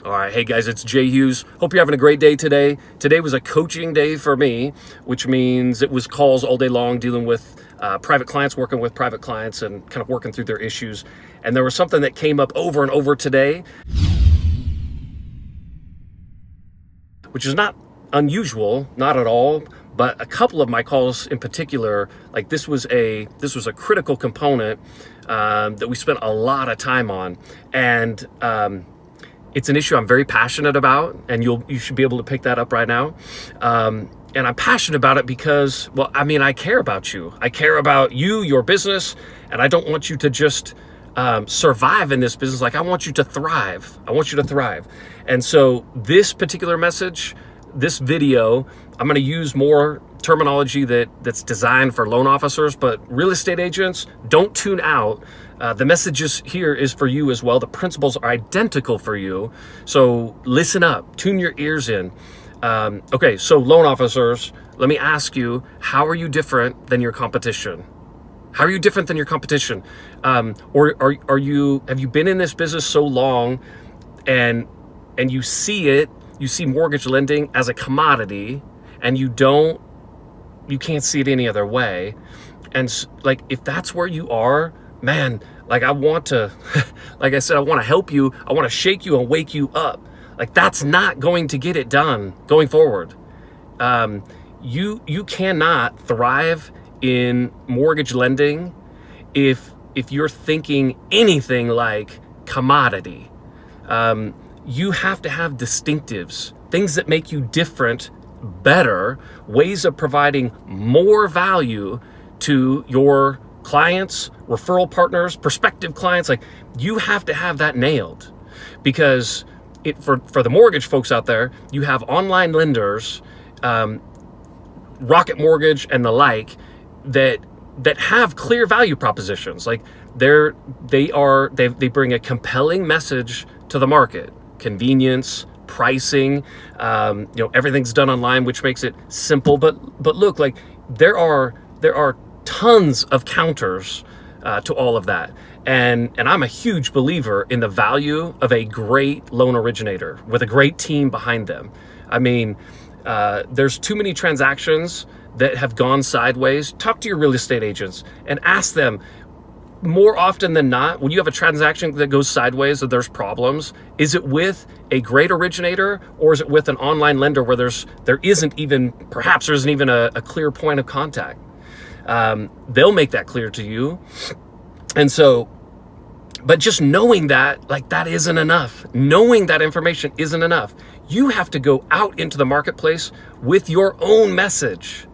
All right, hey guys, it's Jay Hughes. Hope you're having a great day today. Today was a coaching day for me, which means it was calls all day long dealing with private clients, working with private clients and kind of working through their issues. And there was something that came up over and over today, which is not unusual, not at all. But a couple of my calls in particular, like this was a critical component that we spent a lot of time on, and it's an issue I'm very passionate about, and you should be able to pick that up right now. And I'm passionate about it because, well, I mean, I care about you. I care about you, your business, and I don't want you to just survive in this business. Like, I want you to thrive. I want you to thrive. And so this particular message, this video, I'm going to use more terminology that's designed for loan officers, but real estate agents, don't tune out. The message here is for you as well. The principles are identical for you. So listen up, tune your ears in. Okay, so loan officers, let me ask you, how are you different than your competition? How are you different than your competition? Or have you been in this business so long and you see mortgage lending as a commodity, and you can't see it any other way. And like, if that's where you are, man, like I want to, like I said, I want to help you. I want to shake you and wake you up. Like, that's not going to get it done going forward. You cannot thrive in mortgage lending if you're thinking anything like commodity. You have to have distinctives, things that make you different, better, ways of providing more value to your clients, referral partners, prospective clients. Like, you have to have that nailed, because for the mortgage folks out there, you have online lenders, Rocket Mortgage and the like, that have clear value propositions. Like, they bring a compelling message to the market: convenience, pricing, everything's done online, which makes it simple. But look, like, there are tons of counters to all of that. And I'm a huge believer in the value of a great loan originator with a great team behind them. I mean, there's too many transactions that have gone sideways. Talk to your real estate agents and ask them, more often than not, when you have a transaction that goes sideways, that there's problems, is it with a great originator, or is it with an online lender where there isn't even a clear point of contact? They'll make that clear to you. And so, but just knowing that, like, that isn't enough. Knowing that information isn't enough. You have to go out into the marketplace with your own message.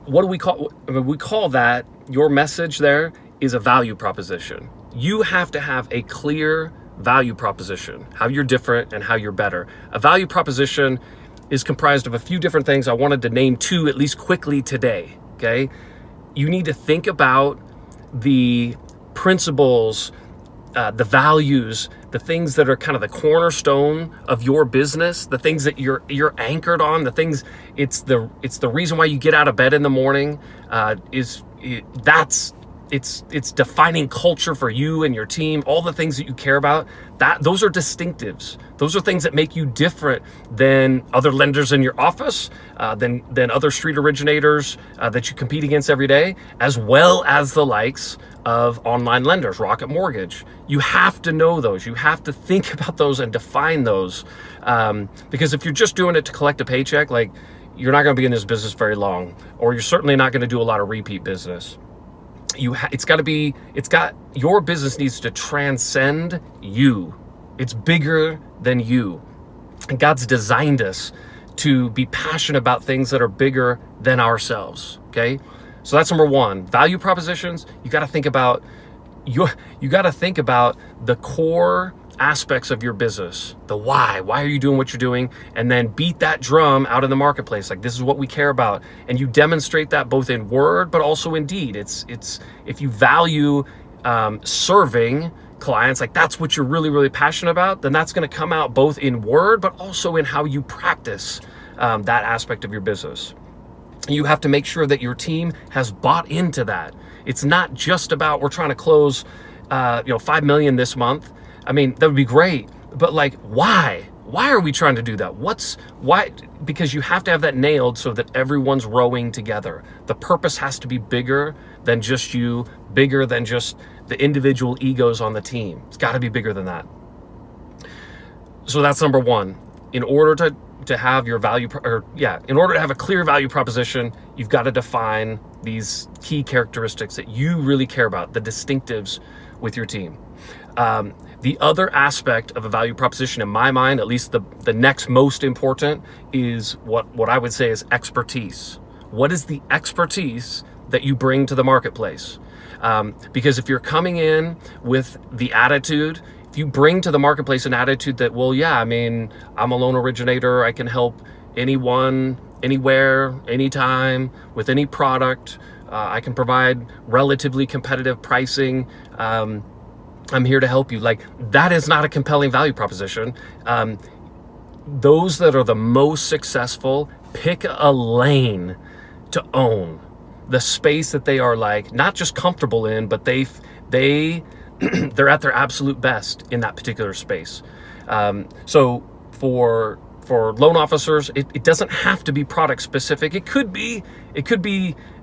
What do we call? We call that, your message there is a value proposition. You have to have a clear value proposition, how you're different and how you're better. A value proposition is comprised of a few different things. I wanted to name two at least quickly today, okay? You need to think about the principles, the values, the things that are kind of the cornerstone of your business, the things that you're anchored on, the things, it's the reason why you get out of bed in the morning. It's defining culture for you and your team, all the things that you care about. Those are distinctives. Those are things that make you different than other lenders in your office, than other street originators that you compete against every day, as well as the likes of online lenders, Rocket Mortgage. You have to know those. You have to think about those and define those, because if you're just doing it to collect a paycheck, like, you're not going to be in this business very long, or you're certainly not going to do a lot of repeat business. Your business needs to transcend you. It's bigger than you. And God's designed us to be passionate about things that are bigger than ourselves. Okay? So that's number one. Value propositions, you got to think about the core aspects of your business. The why are you doing what you're doing? And then beat that drum out in the marketplace. Like, this is what we care about. And you demonstrate that both in word, but also in deed. It's if you value serving clients, like, that's what you're really, really passionate about, then that's going to come out both in word, but also in how you practice that aspect of your business. You have to make sure that your team has bought into that. It's not just about, we're trying to close $5 million this month. I mean, that would be great, but like, why? Why are we trying to do that? Why? Because you have to have that nailed so that everyone's rowing together. The purpose has to be bigger than just you, bigger than just the individual egos on the team. It's got to be bigger than that. So that's number one. In order to have your in order to have a clear value proposition, you've got to define these key characteristics that you really care about, the distinctives with your team. The other aspect of a value proposition, in my mind, at least the next most important, is what I would say is expertise. What is the expertise that you bring to the marketplace? Because if you're coming in with the attitude, if you bring to the marketplace an attitude that, well, yeah, I mean, I'm a loan originator, I can help anyone, anywhere, anytime, with any product, I can provide relatively competitive pricing, I'm here to help you. Like, that is not a compelling value proposition. Those that are the most successful pick a lane to own, the space that they are like not just comfortable in, but they're at their absolute best in that particular space. So for loan officers, it doesn't have to be product specific. It could be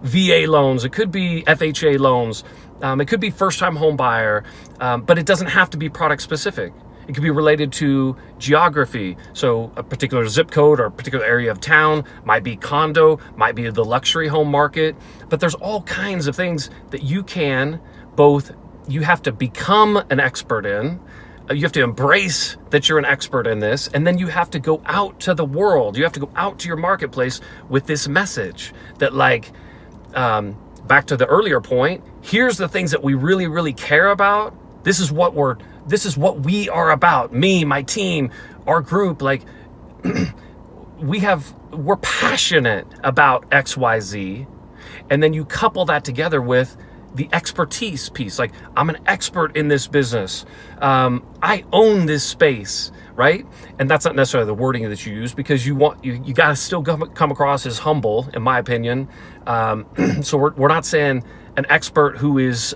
VA loans, it could be FHA loans, it could be first time home buyer, but it doesn't have to be product specific. It could be related to geography. So a particular zip code or a particular area of town, might be condo, might be the luxury home market, but there's all kinds of things that you have to become an expert in. You have to embrace that you're an expert in this, and then you have to go out to the world. You have to go out to your marketplace with this message that, like, back to the earlier point, here's the things that we really, really care about. This is what we are about. Me, my team, our group, like, we're passionate about XYZ. And then you couple that together with the expertise piece. Like, I'm an expert in this business. I own this space, right? And that's not necessarily the wording that you use, because you got to still come across as humble, in my opinion. So we're not saying an expert who is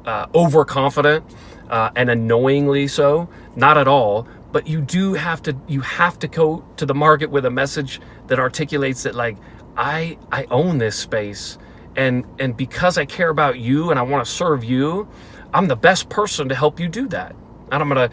overconfident and annoyingly so. Not at all. But you have to go to the market with a message that articulates that, like, I own this space. And because I care about you and I want to serve you, I'm the best person to help you do that. And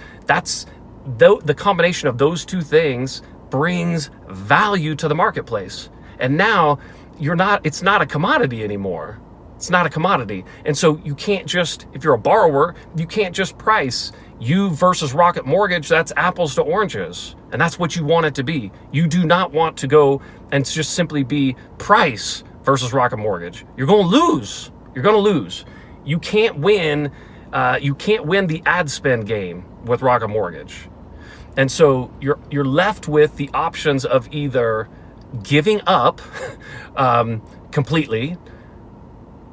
the combination of those two things brings value to the marketplace. And now it's not a commodity anymore. It's not a commodity. And so you can't just, if you're a borrower, you can't just price you versus Rocket Mortgage. That's apples to oranges. And that's what you want it to be. You do not want to go and just simply be price versus Rocket Mortgage. You're going to lose. You're going to lose. You can't win. You can't win the ad spend game with Rocket Mortgage. And so you're left with the options of either giving up completely.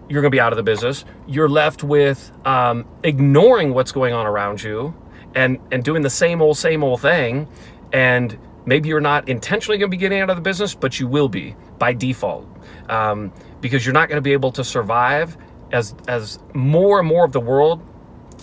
You're going to be out of the business. You're left with ignoring what's going on around you and doing the same old thing. And maybe you're not intentionally going to be getting out of the business, but you will be by default, because you're not going to be able to survive as more and more of the world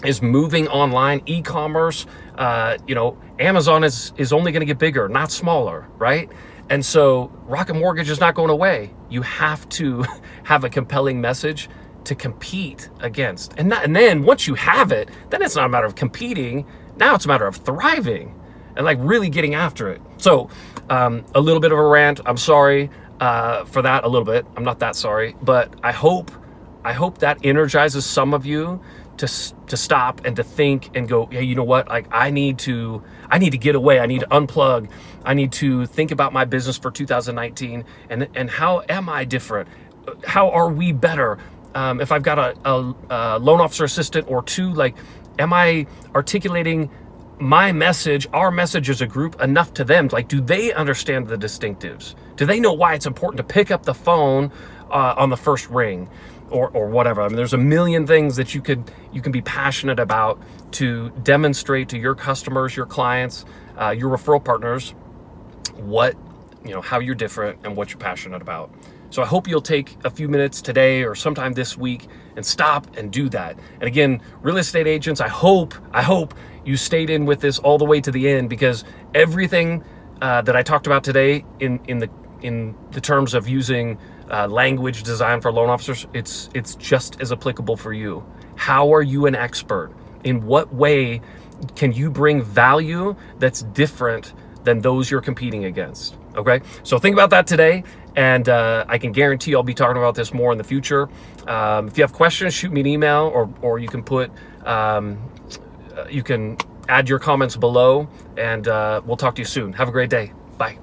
is moving online. E-commerce, Amazon is only going to get bigger, not smaller, right? And so Rocket Mortgage is not going away. You have to have a compelling message to compete against. And then once you have it, then it's not a matter of competing. Now it's a matter of thriving and, like, really getting after it. So a little bit of a rant. I'm sorry for that a little bit. I'm not that sorry, but I hope that energizes some of you to stop and to think and go, hey, you know what? Like, I need to get away. I need to unplug. I need to think about my business for 2019 and how am I different? How are we better? If I've got a loan officer assistant or two, like, am I articulating my message, our message as a group, enough to them? Like, do they understand the distinctives? Do they know why it's important to pick up the phone on the first ring? Or whatever. I mean, there's a million things that you can be passionate about to demonstrate to your customers, your clients, your referral partners, how you're different and what you're passionate about. So I hope you'll take a few minutes today or sometime this week and stop and do that. And again, real estate agents, I hope you stayed in with this all the way to the end, because everything that I talked about today in the terms of using language designed for loan officers, it's just as applicable for you. How are you an expert? In what way can you bring value that's different than those you're competing against? Okay, so think about that today, and I can guarantee I'll be talking about this more in the future. If you have questions, shoot me an email, or you can put you can add your comments below, and we'll talk to you soon. Have a great day. Bye.